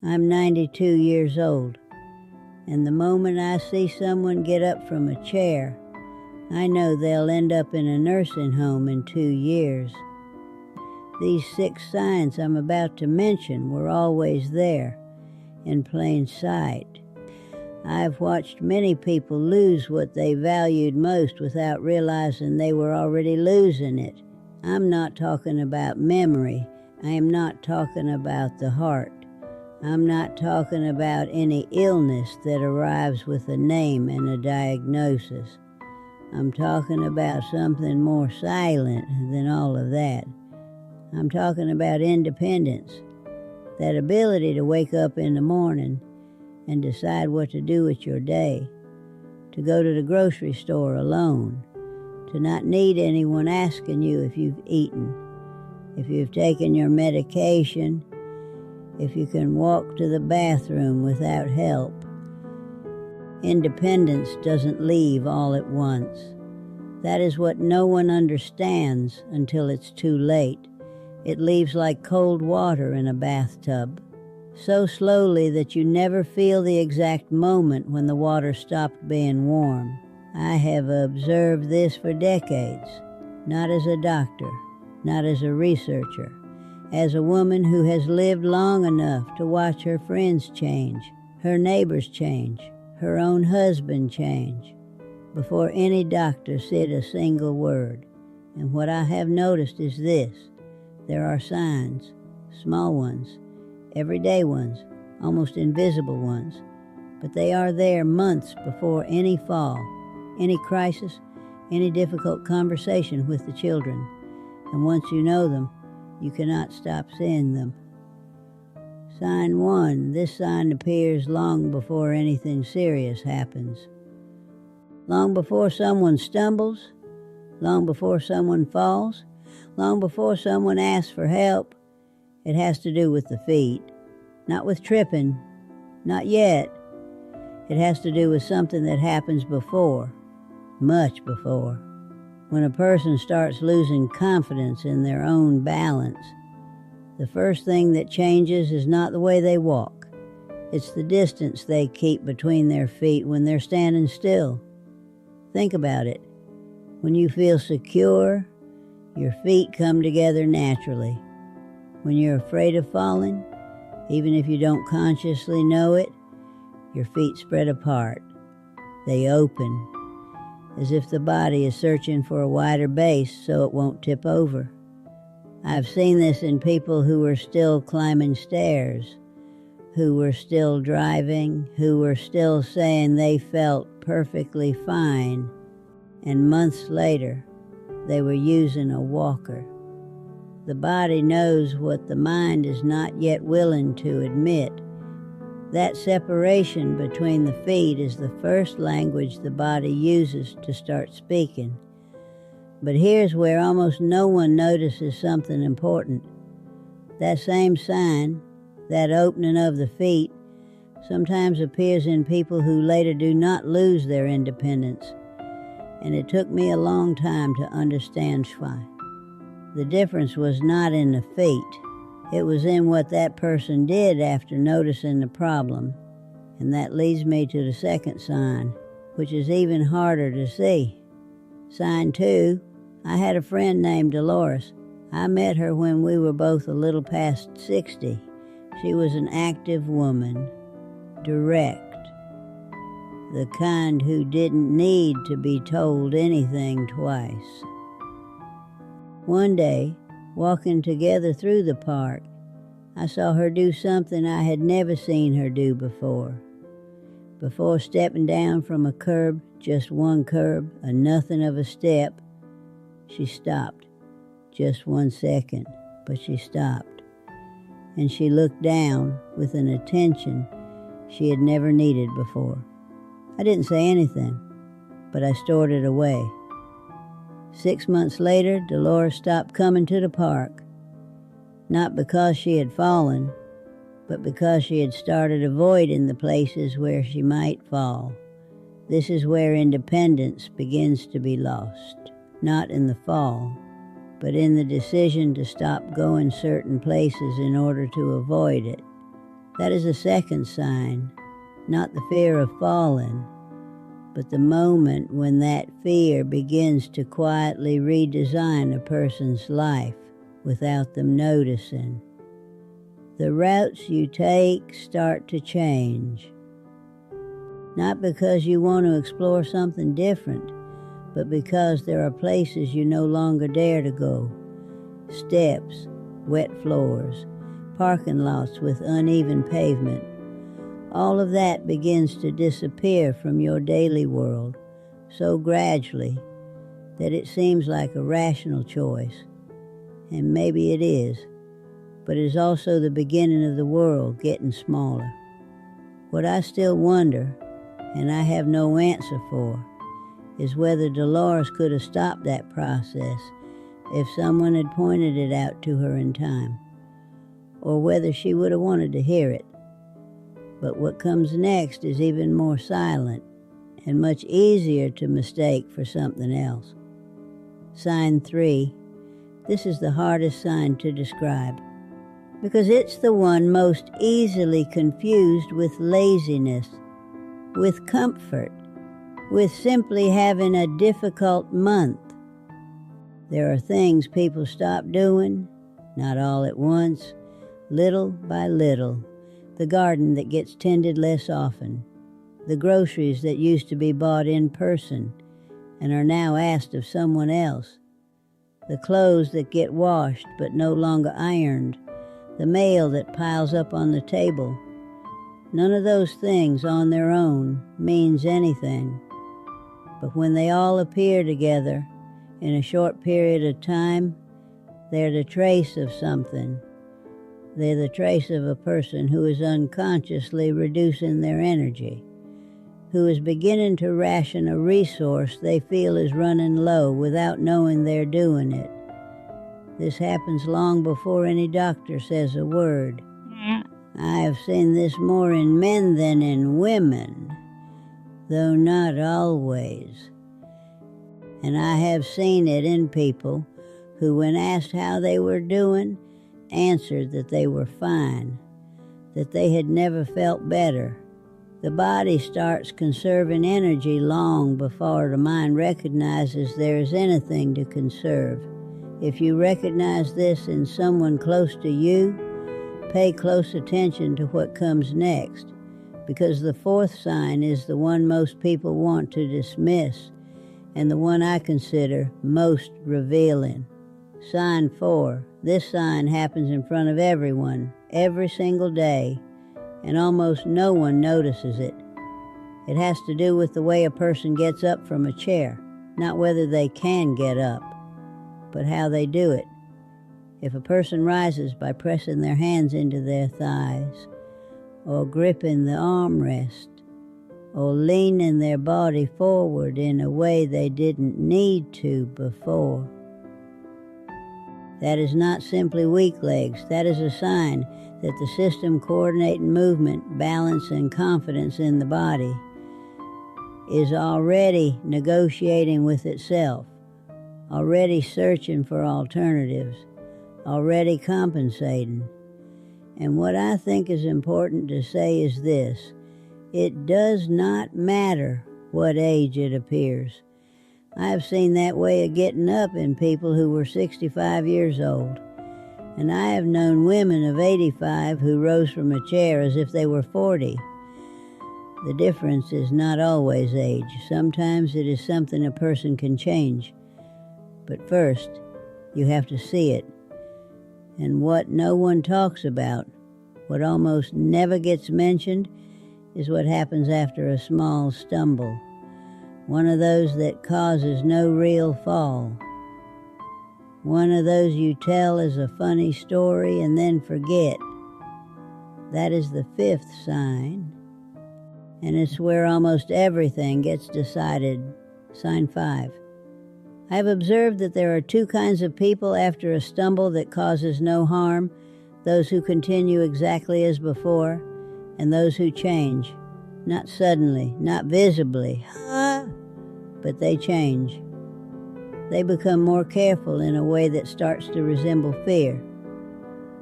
I'm 92 years old, and the moment I see someone get up from a chair, I know they'll end up in a nursing home in 2 years. These 6 signs I'm about to mention were always there, in plain sight. I've watched many people lose what they valued most without realizing they were already losing it. I'm not talking about memory. I am not talking about the heart. I'm not talking about any illness that arrives with a name and a diagnosis. I'm talking about something more silent than all of that. I'm talking about independence, that ability to wake up in the morning and decide what to do with your day, to go to the grocery store alone, to not need anyone asking you if you've eaten, if you've taken your medication, if you can walk to the bathroom without help. Independence doesn't leave all at once. That is what no one understands until it's too late. It leaves like cold water in a bathtub, so slowly that you never feel the exact moment when the water stopped being warm. I have observed this for decades, not as a doctor, not as a researcher, as a woman who has lived long enough to watch her friends change, her neighbors change, her own husband change, before any doctor said a single word. And what I have noticed is this: there are signs, small ones, everyday ones, almost invisible ones, but they are there months before any fall, any crisis, any difficult conversation with the children. And once you know them, you cannot stop seeing them. Sign 1. This sign appears long before anything serious happens. Long before someone stumbles, long before someone falls, long before someone asks for help. It has to do with the feet, not with tripping, not yet. It has to do with something that happens before, much before. When a person starts losing confidence in their own balance, the first thing that changes is not the way they walk. It's the distance they keep between their feet when they're standing still. Think about it. When you feel secure, your feet come together naturally. When you're afraid of falling, even if you don't consciously know it, your feet spread apart. They open, as if the body is searching for a wider base so it won't tip over. I've seen this in people who were still climbing stairs, who were still driving, who were still saying they felt perfectly fine, and months later, they were using a walker. The body knows what the mind is not yet willing to admit. That separation between the feet is the first language the body uses to start speaking. But here's where almost no one notices something important. That same sign, that opening of the feet, sometimes appears in people who later do not lose their independence. And it took me a long time to understand why. The difference was not in the feet. It was in what that person did after noticing the problem. And that leads me to the second sign, which is even harder to see. Sign 2, I had a friend named Dolores. I met her when we were both a little past 60. She was an active woman, direct, the kind who didn't need to be told anything twice. One day, walking together through the park, I saw her do something I had never seen her do before. Before stepping down from a curb, just one curb, a nothing of a step, she stopped. Just 1 second, but she stopped. And she looked down with an attention she had never needed before. I didn't say anything, but I stored it away. 6 months later, Dolores stopped coming to the park. Not because she had fallen, but because she had started avoiding the places where she might fall. This is where independence begins to be lost, not in the fall, but in the decision to stop going certain places in order to avoid it. That is the second sign, not the fear of falling, but the moment when that fear begins to quietly redesign a person's life without them noticing. The routes you take start to change, not because you want to explore something different, but because there are places you no longer dare to go. Steps, wet floors, parking lots with uneven pavement. All of that begins to disappear from your daily world so gradually that it seems like a rational choice. And maybe it is, but it is also the beginning of the world getting smaller. What I still wonder, and I have no answer for, is whether Dolores could have stopped that process if someone had pointed it out to her in time, or whether she would have wanted to hear it. But what comes next is even more silent and much easier to mistake for something else. Sign 3. This is the hardest sign to describe, because it's the one most easily confused with laziness, with comfort, with simply having a difficult month. There are things people stop doing, not all at once, little by little. The garden that gets tended less often, the groceries that used to be bought in person and are now asked of someone else, the clothes that get washed but no longer ironed, the mail that piles up on the table. None of those things on their own means anything. But when they all appear together in a short period of time, they're the trace of something. They're the trace of a person who is unconsciously reducing their energy, who is beginning to ration a resource they feel is running low without knowing they're doing it. This happens long before any doctor says a word. I have seen this more in men than in women, though not always. And I have seen it in people who, when asked how they were doing, answered that they were fine, that they had never felt better. The body starts conserving energy long before the mind recognizes there is anything to conserve. If you recognize this in someone close to you, pay close attention to what comes next, because the fourth sign is the one most people want to dismiss, and the one I consider most revealing. Sign 4. This sign happens in front of everyone, every single day, and almost no one notices it. It has to do with the way a person gets up from a chair, not whether they can get up, but how they do it. If a person rises by pressing their hands into their thighs, or gripping the armrest, or leaning their body forward in a way they didn't need to before, that is not simply weak legs. That is a sign that the system coordinating movement, balance, and confidence in the body is already negotiating with itself, already searching for alternatives, already compensating. And what I think is important to say is this: it does not matter what age it appears. I have seen that way of getting up in people who were 65 years old, and I have known women of 85 who rose from a chair as if they were 40. The difference is not always age. Sometimes it is something a person can change. But first, you have to see it. And what no one talks about, what almost never gets mentioned, is what happens after a small stumble. One of those that causes no real fall. One of those you tell as a funny story and then forget. That is the fifth sign. And it's where almost everything gets decided. Sign 5. I have observed that there are two kinds of people after a stumble that causes no harm: those who continue exactly as before, and those who change. Not suddenly, not visibly, but they change. They become more careful in a way that starts to resemble fear.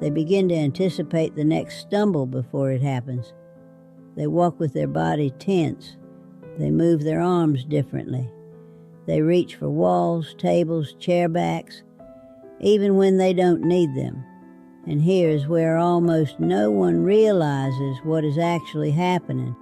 They begin to anticipate the next stumble before it happens. They walk with their body tense. They move their arms differently. They reach for walls, tables, chair backs, even when they don't need them. And here's where almost no one realizes what is actually happening.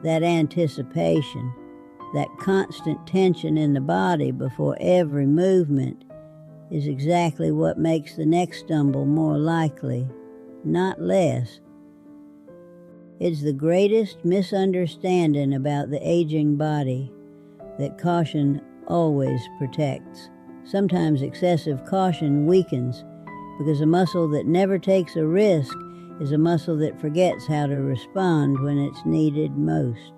That anticipation, that constant tension in the body before every movement is exactly what makes the next stumble more likely, not less. It's the greatest misunderstanding about the aging body that caution always protects. Sometimes excessive caution weakens because a muscle that never takes a risk is a muscle that forgets how to respond when it's needed most.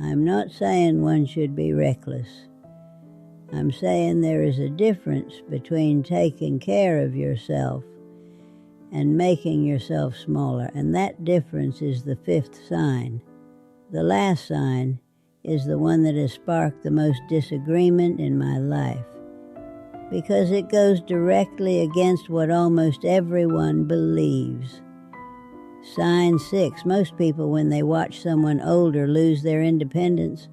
I'm not saying one should be reckless. I'm saying there is a difference between taking care of yourself and making yourself smaller, and that difference is the fifth sign. The last sign is the one that has sparked the most disagreement in my life, because it goes directly against what almost everyone believes. Sign 6. Most people, when they watch someone older lose their independence,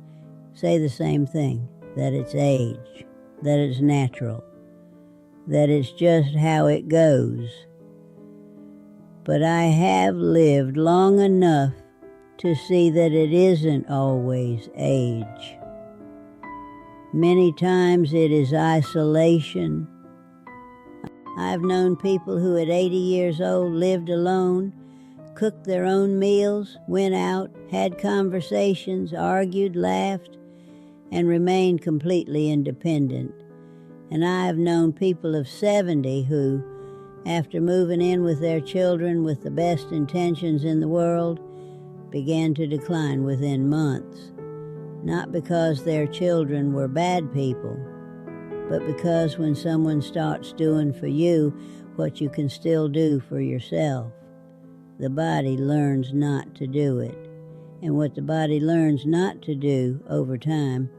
say the same thing, that it's age, that it's natural, that it's just how it goes. But I have lived long enough to see that it isn't always age. Many times it is isolation. I've known people who at 80 years old lived alone, cooked their own meals, went out, had conversations, argued, laughed, and remained completely independent. And I have known people of 70 who, after moving in with their children with the best intentions in the world, began to decline within months. Not because their children were bad people, but because when someone starts doing for you what you can still do for yourself, the body learns not to do it. And what the body learns not to do over time,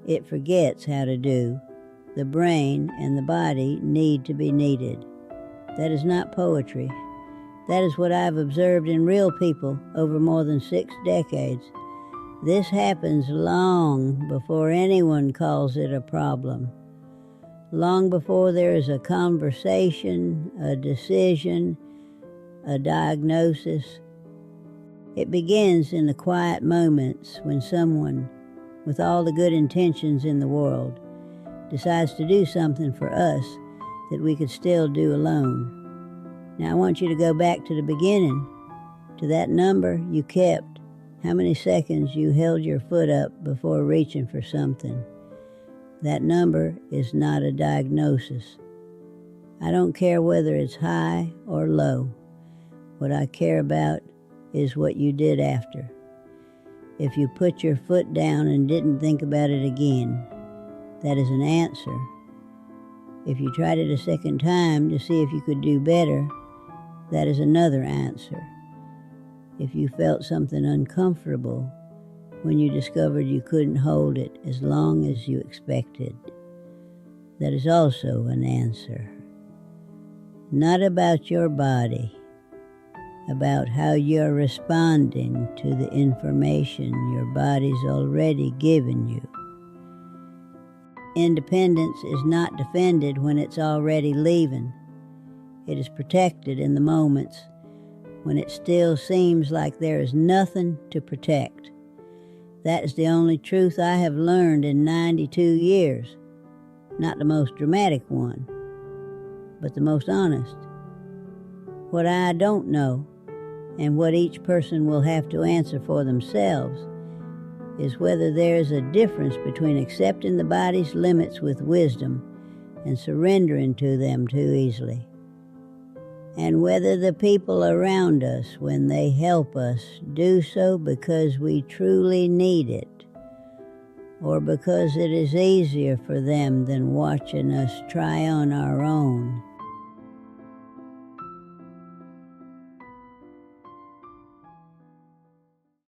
it forgets how to do. The brain and the body need to be needed. That is not poetry. That is what I've observed in real people over more than 6 decades. This happens long before anyone calls it a problem. Long before there is a conversation, a decision, a diagnosis. It begins in the quiet moments when someone, with all the good intentions in the world, decides to do something for us that we could still do alone. Now I want you to go back to the beginning, to that number you kept, how many seconds you held your foot up before reaching for something. That number is not a diagnosis. I don't care whether it's high or low. What I care about is what you did after. If you put your foot down and didn't think about it again, that is an answer. If you tried it a second time to see if you could do better, that is another answer. If you felt something uncomfortable when you discovered you couldn't hold it as long as you expected, that is also an answer. Not about your body, about how you're responding to the information your body's already given you. Independence is not defended when it's already leaving. It is protected in the moments when it still seems like there is nothing to protect. That is the only truth I have learned in 92 years. Not the most dramatic one, but the most honest. What I don't know, and what each person will have to answer for themselves, is whether there is a difference between accepting the body's limits with wisdom and surrendering to them too easily. And whether the people around us, when they help us, do so because we truly need it, or because it is easier for them than watching us try on our own